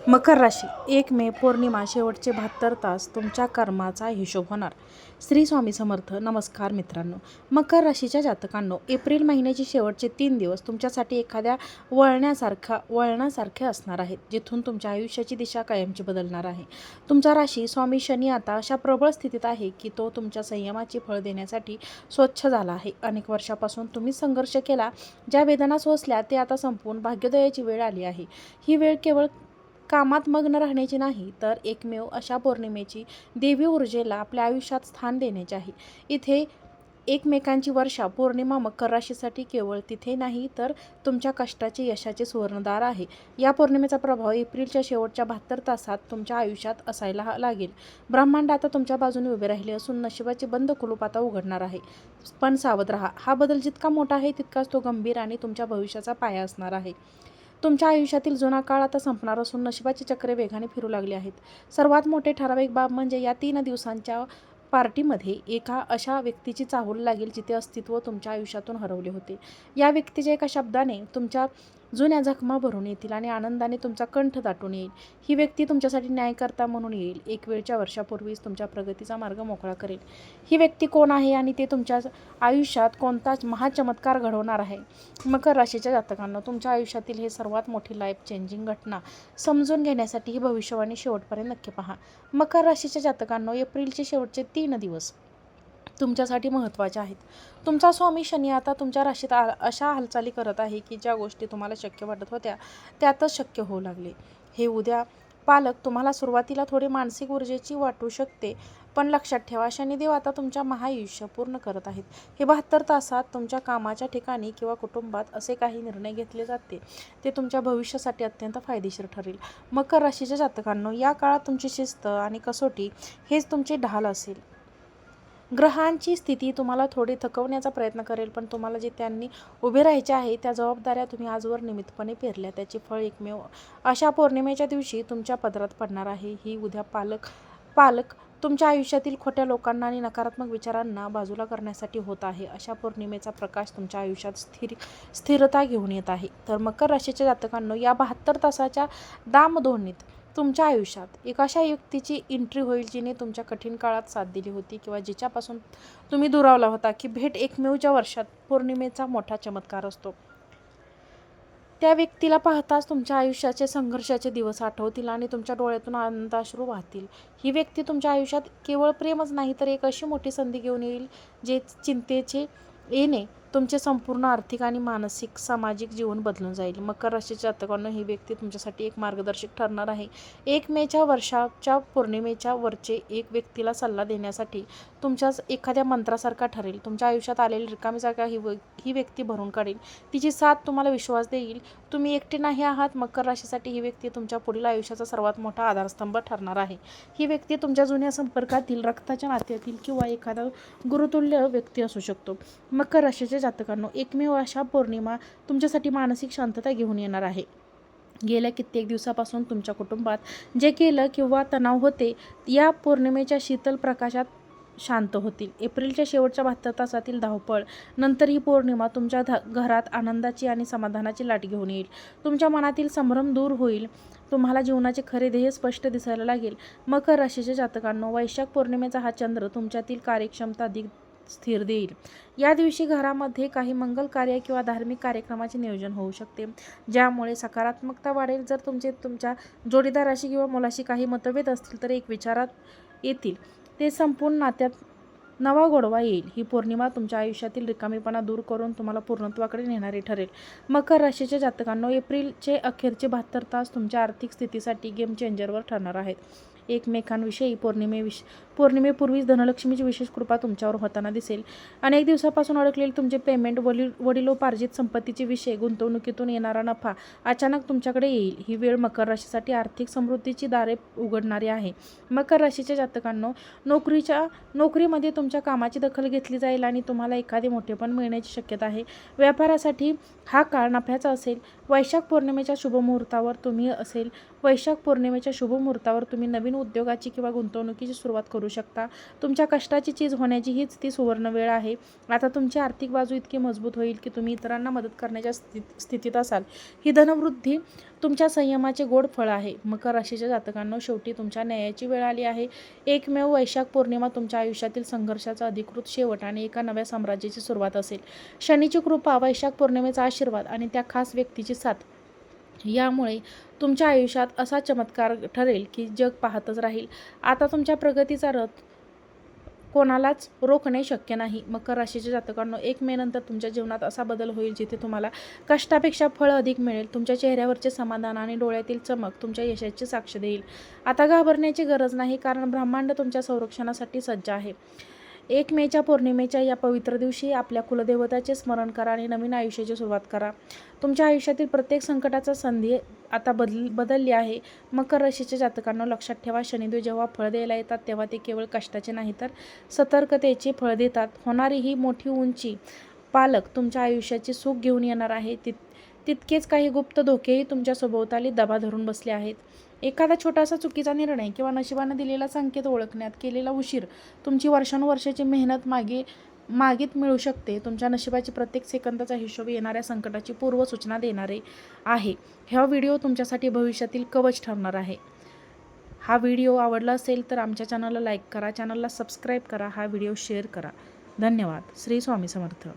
मकर राशी 1 मे पौर्णिमा शेवटचे 72 तास तुमच्या कर्माचा हिशोब होणार. श्री स्वामी समर्थ. नमस्कार मित्रांनो. मकर राशीच्या जातकांनो, एप्रिल महिन्याचे शेवटचे 3 दिवस तुमच्यासाठी एखाद्या वळणासारखे असणार आहेत, जिथून तुमच्या आयुष्याची दिशा कायमची बदलणार आहे. तुमचा राशी स्वामी शनी आता अशा प्रबळ स्थितीत आहे की तो तुमच्या संयमाची फळ देण्यासाठी स्वच्छ झाला आहे. अनेक वर्षापासून तुम्ही संघर्ष केला, ज्या वेदना सोसल्या ते आता संपून भाग्योदयाची वेळ आली आहे. ही वेळ केवळ कामात मग्न राहण्याची नाही, तर एकमेव अशा पौर्णिमेची देवी ऊर्जेला आपल्या आयुष्यात स्थान देण्याची आहे. इथे एकमेकांची वर्षा पौर्णिमा मकर राशीसाठी केवळ तिथे नाही, तर तुमच्या कष्टाचे यशाचे सुवर्णदार आहे. या पौर्णिमेचा प्रभाव एप्रिलच्या शेवटच्या 72 तासात तुमच्या आयुष्यात असायला लागेल. ब्रह्मांड आता तुमच्या बाजूने उभे राहिले असून नशिबाचे बंद कुलूप आता उघडणार आहे. पण सावध राहा. हा बदल जितका मोठा आहे तितकाच तो गंभीर आणि तुमच्या भविष्याचा पाया असणार आहे. तुमच्या आयुष्यातील जुना काळ आता संपणार असून नशिबाची चक्रे वेगाने फिरू लागली आहेत. सर्वात मोठे ठराविक बाब म्हणजे या 3 दिवसांच्या पार्टीमध्ये एका अशा व्यक्तीची चाहूल लागेल जिचे अस्तित्व तुमच्या आयुष्यातून हरवले होते. या व्यक्तीच्या एका शब्दाने तुमच्या जुन्या जखमा भरून येतील आणि आनंदाने तुमचा कंठ दाटून येईल. ही व्यक्ती तुमच्यासाठी न्यायकर्ता म्हणून येईल. एक वेळच्या वर्षापूर्वीच तुमच्या प्रगतीचा मार्ग मोकळा करेल. ही व्यक्ती कोण आहे आणि ते तुमच्या आयुष्यात कोणता महाचमत्कार घडवणार आहे? मकर राशीच्या जातकांना, तुमच्या आयुष्यातील हे सर्वात मोठी लाईफ चेंजिंग घटना समजून घेण्यासाठी ही भविष्यवाणी शेवटपर्यंत नक्की पहा. मकर राशीच्या जातकांना, एप्रिलचे शेवटचे 3 दिवस तुमच्यासाठी महत्त्वाचे आहेत. तुमचा स्वामी शनी आता तुमच्या राशीत अशा हालचाली करत आहे की ज्या गोष्टी तुम्हाला शक्य वाटत होत्या त्यातच शक्य होऊ लागले. हे उद्या पालक तुम्हाला सुरुवातीला थोडी मानसिक ऊर्जेची वाटू शकते, पण लक्षात ठेवा, शनिदेव आता तुमच्या महाआयुष्य पूर्ण करत आहेत. हे 72 तासात तुमच्या कामाच्या ठिकाणी किंवा कुटुंबात असे काही निर्णय घेतले जाते ते तुमच्या भविष्यासाठी अत्यंत फायदेशीर ठरेल. मकर राशीच्या जातकांनो, या काळात तुमची शिस्त आणि कसोटी हेच तुमचे ढाल असेल. ग्रहांची स्थिती तुम्हाला थोडी थकवण्याचा प्रयत्न करेल, पण तुम्हाला जे त्यांनी उभे राहायचे आहे त्या जबाबदाऱ्या तुम्ही आजवर नियमितपणे पेरल्या, त्याचे फळ एकमेव अशा पौर्णिमेच्या दिवशी तुमच्या पदरात पडणार आहे. ही उद्या पालक तुमच्या आयुष्यातील खोट्या लोकांना आणि नकारात्मक विचारांना बाजूला करण्यासाठी होत आहे. अशा पौर्णिमेचा प्रकाश तुमच्या आयुष्यात स्थिरता घेऊन येत आहे. तर मकर राशीच्या जातकांनो, या 72 तासाच्या दामधोरणीत तुमच्या आयुष्यात एक अशा व्यक्तीची एंट्री होईल जिने तुमच्या कठीण काळात साथ दिली होती किंवा जिच्यापासून तुम्ही दुरावला होता. की भेट एकमेवच्या वर्षात पौर्णिमेचा मोठा चमत्कार असतो. त्या व्यक्तीला पाहताच तुमच्या आयुष्याचे संघर्षाचे दिवस आठवतील आणि तुमच्या डोळ्यातून आनंदाश्रू वाहतील. ही व्यक्ती तुमच्या आयुष्यात केवळ प्रेमच नाही, तर एक अशी मोठी संधी घेऊन येईल जे चिंतेचे येणे तुमचे संपूर्ण आर्थिक आणि मानसिक सामाजिक जीवन बदलून जाईल. मकर राशीच्या जातकांना, ही व्यक्ती तुमच्यासाठी एक मार्गदर्शक ठरणार आहे. 1 मेच्या वर्षाच्या पौर्णिमेच्या वरचे एक व्यक्तीला सल्ला देण्यासाठी तुमच्याच एखाद्या मंत्रासारखा ठरेल. तुमच्या आयुष्यात आलेली रिकामी जागा ही व्यक्ती भरून काढेल. तिची साथ तुम्हाला विश्वास देईल. तुम्ही एकटे नाही आहात. मकर राशीसाठी ही व्यक्ती तुमच्या पुढील आयुष्याचा सर्वात मोठा आधारस्तंभ ठरणार आहे. ही व्यक्ती तुमच्या जुन्या संपर्कातील, रक्ताच्या नात्यातील किंवा एखादा गुरुतुल्य व्यक्ती असू शकतो. मकर राशीच्या जातकांनो, एकमेव अशा पौर्णिमा तुमच्यासाठी मानसिक शांतता घेऊन येणार आहे. गेल्या कित्येक दिवसापासून तुमच्या कुटुंबात जे केलं किंवा तणाव होते, या पौर्णिमेच्या शीतल प्रकाशात शांत होतील. एप्रिलच्या शेवटच्या 72 तासातील धावपळ नंतर ही पौर्णिमा तुमच्या घरात आनंदाची आणि समाधानाची लाट घेऊन येईल. तुमच्या मनातील संभ्रम दूर होईल. तुम्हाला जीवनाचे खरे ध्येय स्पष्ट दिसायला लागेल. मकर राशीच्या जातकांनो, वैशाख पौर्णिमेचा हा चंद्र तुमच्यातील कार्यक्षमता अधिक स्थिर देईल. या दिवशी घरामध्ये काही मंगल कार्य किंवा धार्मिक कार्यक्रमाचे नियोजन होऊ शकते, ज्यामुळे सकारात्मकता वाढेल. जर तुमच्या जोडीदाराशी किंवा मुलाशी काही मतभेद असतील तर एक विचारात येतील, ते संपूर्ण नात्यात नवा गोडवा येईल. ही पौर्णिमा तुमच्या आयुष्यातील रिकामेपणा दूर करून तुम्हाला पूर्णत्वाकडे नेणारी ठरेल. मकर राशीच्या जातकांनो, एप्रिलचे अखेरचे 72 तास तुमच्या आर्थिक स्थितीसाठी गेम चेंजरवर ठरणार आहेत. एकमेकांविषयी पौर्णिमेपूर्वीच धनलक्ष्मीची विशेष कृपा तुमच्यावर होताना दिसेल. अनेक दिवसापासून अडकलेले तुमचे पेमेंट, वडिलोपार्जित संपत्तीचे विषय, गुंतवणुकीतून येणारा नफा अचानक तुमच्याकडे येईल. ही वेळ मकर राशीसाठी आर्थिक समृद्धीची दारे उघडणारी आहे. मकर राशीच्या जातकांनो, नोकरीमध्ये तुमच्या कामाची दखल घेतली जाईल आणि तुम्हाला एखादे मोठेपण मिळण्याची शक्यता आहे. व्यापारासाठी हा काळ नफ्याचा असेल. वैशाख पौर्णिमेच्या शुभमुहूर्तावर तुम्ही नवीन उद्योगाची किंवा गुंतवणुकीची सुरुवात करू शकता. तुमच्या कष्टाची चीज होण्याची हीच ती सुवर्ण वेळ आहे. आता तुमची आर्थिक बाजू इतकी मजबूत होईल की तुम्ही इतरांना मदत करण्याच्या स्थितीत असाल. ही धनवृद्धी तुमच्या संयमाचे गोड फळ आहे. मकर राशीच्या जातकांनो, शेवटी तुमच्या न्यायाची वेळ आली आहे. एकमेव वैशाख पौर्णिमा तुमच्या आयुष्यातील संघर्षाचा अधिकृत शेवट आणि एका नव्या साम्राज्याची सुरुवात असेल. शनीची कृपा, वैशाख पौर्णिमेचा आशीर्वाद आणि त्या खास व्यक्तीची साथ यामुळे तुमच्या आयुष्यात असा चमत्कार ठरेल की जग पाहतच राहील. आता तुमच्या प्रगतीचा रथ कोणालाच रोखणे शक्य नाही. मकर राशीच्या जातकांनो, 1 मे नंतर तुमच्या जीवनात असा बदल होईल जिथे तुम्हाला कष्टापेक्षा फळ अधिक मिळेल. तुमच्या चेहऱ्यावरचे समाधान आणि डोळ्यातील चमक तुमच्या यशाची साक्ष देईल. आता घाबरण्याची गरज नाही, कारण ब्रह्मांड तुमच्या संरक्षणासाठी सज्ज आहे. 1 मेच्या पौर्णिमेच्या या पवित्र दिवशी आपल्या कुलदेवताचे स्मरण करा आणि नवीन आयुष्याची सुरुवात करा. तुमच्या आयुष्यातील प्रत्येक संकटाचा संधी आता बदलली आहे. मकर राशीच्या जातकांना लक्षात ठेवा, शनिदेव जेव्हा फळ द्यायला येतात तेव्हा ते केवळ कष्टाचे नाही तर सतर्कतेचे फळ देतात. होणारी ही मोठी उंची पालक तुमच्या आयुष्याचे सुख घेऊन येणार आहे. तितकेच काही गुप्त धोकेही तुमच्या सभोवताली दबा धरून बसले आहेत. एखादा छोटासा चुकीचा निर्णय किंवा नशिबाने दिलेला संकेत ओळखण्यात केलेला उशीर तुमची वर्षानुवर्षाची मेहनत मागीत मिळू शकते. तुमच्या नशिबाची प्रत्येक सेकंदाचा हिशोब येणाऱ्या संकटाची पूर्वसूचना देणारे आहे. हा व्हिडिओ तुमच्यासाठी भविष्यातील कवच ठरणार आहे. हा व्हिडिओ आवडला असेल तर आमच्या चॅनलला लाईक करा, चॅनलला सबस्क्राईब करा, हा व्हिडिओ शेअर करा. धन्यवाद. श्री स्वामी समर्थ.